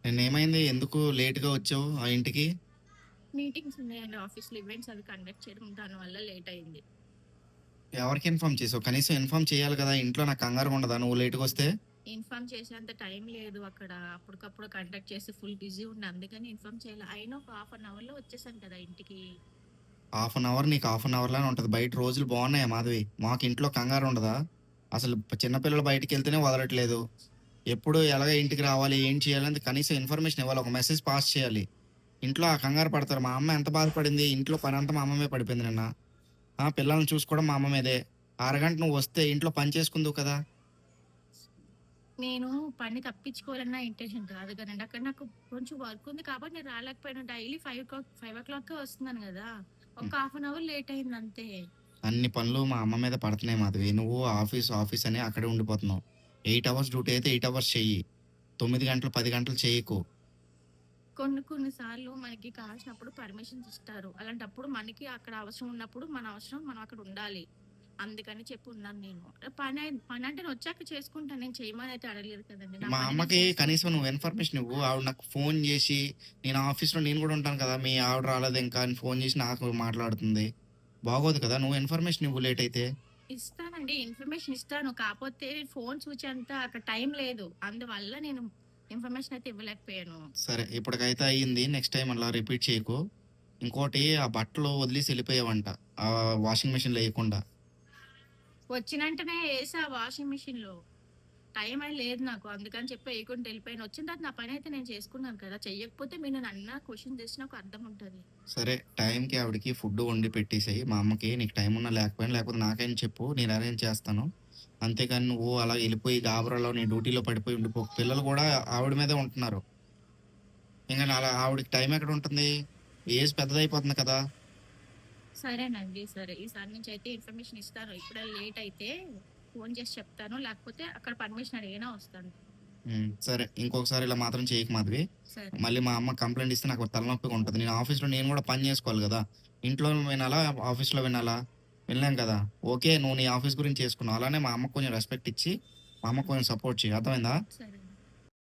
నిన్నేమైంది? ఎందుకు లేట్‌గా వచ్చావు ఆ ఇంటికి? మీటింగ్స్ ఉన్నాయండి ఆఫీస్‌లో ఈవెంట్స్ అవి కండక్ట్ చేయడం దానివల్ల లేట్ అయింది. ఎవరికి ఇన్ఫార్మ్ చేసావు? కనీసం ఇన్ఫార్మ్ చేయాలి కదా! ఇంట్లో నాకు కంగారుగుండదా నువ్వు లేట్‌గొస్తే? ఇన్ఫార్మ్ చేసేంత టైం లేదు అక్కడ. అప్పటికప్పుడు కండక్ట్ చేసి ఫుల్ బిజీ ఉండే. అందుకని ఇన్ఫార్మ్ చేయలే. అయినా ఒక హాఫ్ అన్ అవర్‌లో వచ్చేసాను కదా ఇంటికి. హాఫ్ అన్ అవర్ నీకు హాఫ్ అన్ అవర్ లానే ఉంటది. బయట రోజులు బాగున్నాయా మాధవి? మాకు ఇంట్లో కంగారుండదా? అసలు చిన్న పిల్లలు బయటికెళ్తేనే వదలట్లేదు. ఎప్పుడు ఎలాగ ఇంటికి రావాలి? ఏం చేయాలని కనీసం ఇన్ఫర్మేషన్ ఇవ్వాలి. ఒక మెసేజ్ పాస్ చేయాలి. ఇంట్లో ఆ కంగారు పడతారు. మా అమ్మ ఎంత బాధపడింది. ఇంట్లో పనంతా మా అమ్మ మీద పడిపోయింది నిన్న. పిల్లల్ని చూసుకోవడం మా అమ్మ మీదే. అరగంట నువ్వొస్తే ఇంట్లో పని చేసుకుందువు కదా! నేను పని తప్పించుకోవాలన్న ఇంటెన్షన్ కాదు కదండీ. అక్కడ నాకు కొంచెం వర్క్ ఉంది కాబట్టి నేను రాలేకపోయాను. డైలీ 5:00కే వస్తున్నాను గదా! ఒక హ్మ్. హాఫ్ అన్ అవర్ లేట్ అయింది అంతే. అన్ని పనులు మా అమ్మ మీద పడుతున్నాయి మాధవి. నువ్వు ఆఫీస్, ఆఫీస్ అని అక్కడే ఉండిపోతున్నావు. 8 అవర్స్ డ్యూటీ అయితే 8 అవర్స్ చెయ్యి. 9 గంటలు, 10 గంటలు చేయకు. కొన్ని కొన్ని సార్లు మనకి కావాల్సినప్పుడు పర్మిషన్స్ ఇస్తారు. అలాంటప్పుడు మనకి అక్కడ అవసరం ఉన్నప్పుడు మన అవసరం మనం అక్కడ ఉండాలి. అందుకని చెప్పి ఉన్నాను నేను. పనంటే నేనొచ్చాక చేసుకుంటా. నేను చేయమనైతే అడగలేదు కదండీ. నా మా పని నేను అమ్మకి కనీసం చేసుకుంటున్నాను. నువ్వు ఇన్ఫర్మేషన్ ఇవ్వు. ఆవిడ నాకు ఫోను జేసి, నేను ఆఫీస్‌లో నేను గూడా ఉంటాను కదా! మీ ఆవిడ రాలేదింకా అని ఫోను జేసి నాకు మాట్లాడుతుంది. బాగోదు కదా! నువ్వు ఇన్ఫర్మేషన్ ఇవ్వు లేటయితే. ఇస్తానండి. ఇన్ఫర్మేషన్ ఇస్తాను. కాపోతే ఫోను చూచేంత అక్కడ టైం లేదు. అందువల్ల నేను ఇన్ఫర్మేషన్ అయితే ఇవ్వలేకపోయాను. సరే ఇప్పటికైతే అయింది. నెక్స్ట్ టైమ్ అలా రిపీట్ చేయకు. ఇంకోటి ఆ బట్టలు వదిలేసి ఎళ్ళిపోయావంట. వాషింగ్ మిషన్‌లో ఎయకుండా. వచ్చిన వెంటనే ఏసా వాషింగ్ మిషన్‌లో. టైం అని లేదు నాకు. అందుకని చెప్పి ఎయకుంట ఎళ్ళిపోయాను. వచ్చిన తర్వాత నా పనైతే నేను చేసుకున్నాను కదా! చెయ్యకపోతే మీరు నన్నన్నా క్వెషన్ చేసినా ఒక అర్థం ఉంటది. సరే టైంకి ఆవిడకి ఫుడ్ వండి పెట్టేసేయి. మా అమ్మకి నీకు టైమున్నా లేకపోయినా, లేకపోతే నాకైనా చెప్పు. నేను అరేంజ్ చేస్తాను. అంతేగాని నువ్వు అలా ఎళ్ళిపోయి గాబరాలో నీ డ్యూటీలో పడిపోయి ఉండిపోకు. పిల్లలు గూడా ఆవిడ మీదే ఉంటున్నారు. ఇంక అలా ఆవిడకి టైం ఎక్కడుంటుంది? ఏజ్ పెద్దదయిపోతుంది కదా! సరేనండి. సరే. ఈసారి నుంచి అయితే ఇన్ఫర్మేషన్ ఇస్తాను. ఇప్పుడే లేట్ అయితే ఫోను చేసి చెప్తాను. లేకపోతే అక్కడ పర్మిషన్ అడిగినా వస్తాను. సరే. ఇంకొకసారి ఇలా మాత్రం చేయకు మాధవి. సరే. మళ్ళీ మా అమ్మ కంప్లెయింట్ ఇస్తే నాకు తలనొప్పిగా ఉంటది. నేను ఆఫీస్‌లో నేను గూడా పని జేసుకోవాలి గదా! ఇంట్లో వినాలా? ఆఫీస్‌లో వినాలా? వినలేం కదా! ఓకే. నువ్వు నీ ఆఫీస్ గురించి చేసుకున్నావు. అలానే మా అమ్మకు కొంచెం రెస్పెక్ట్ ఇచ్చి, మా అమ్మకు హ్మ్. కొంచెం సపోర్ట్ చెయి. అర్థమైందా? సరే.